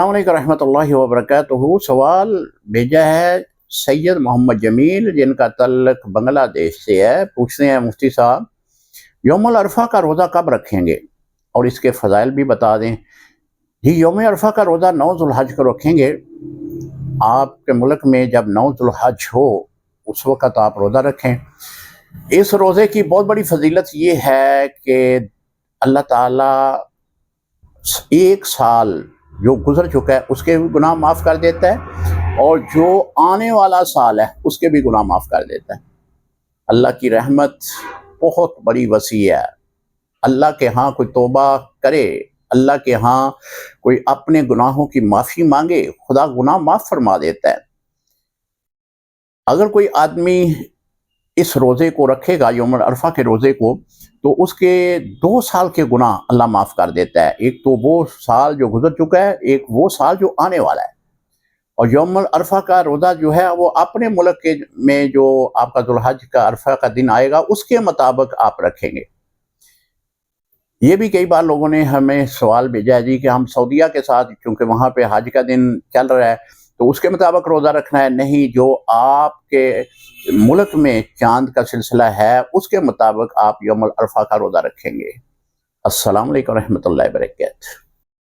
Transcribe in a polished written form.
अस्सलाम वालेकुम रहमतुल्लाहि व बरकातुहू। सवाल भेजा है सैयद मोहम्मद जमील, जिनका तल्लुक बांग्लादेश से है। पूछते हैं मुफ्ती साहब, यौमुल अरफा का रोज़ा कब रखेंगे और इसके फ़ज़ाइल भी बता दें। जी, यौम अरफा का रोज़ा 9 ज़ुल्हज को रखेंगे। आपके मुल्क में जब 9 ज़ुल्हज हो उस वक़्त आप रोज़ा रखें। इस रोज़े की बहुत बड़ी फजीलत ये है कि अल्लाह ताला एक साल जो गुजर चुका है उसके भी गुनाह माफ़ कर देता है, और जो आने वाला साल है उसके भी गुनाह माफ़ कर देता है। अल्लाह की रहमत बहुत बड़ी वसी है। अल्लाह के यहाँ कोई तौबा करे, अल्लाह के यहाँ कोई अपने गुनाहों की माफ़ी मांगे, खुदा गुनाह माफ़ फरमा देता है। अगर कोई आदमी इस रोज़े को रखेगा, यौम अरफा के रोज़े को, तो उसके 2 साल के गुनाह अल्लाह माफ़ कर देता है। एक तो वो साल जो गुजर चुका है, एक वो साल जो आने वाला है। और यौम अरफा का रोज़ा जो है वो अपने मुल्क के में जो आपका ज़ुल्हज का अरफा का दिन आएगा उसके मुताबिक आप रखेंगे। ये भी कई बार लोगों ने हमें सवाल भेजा है जी कि हम सऊदीया के साथ, क्योंकि वहाँ पे हज का दिन चल रहा है, तो उसके मुताबिक रोज़ा रखना है। नहीं, जो आपके मुल्क में चाँद का सिलसिला है उसके मुताबिक आप यौमुल अरफा का रोज़ा रखेंगे। अस्सलाम वालेकुम रहमतुल्लाहि व बरकातहू।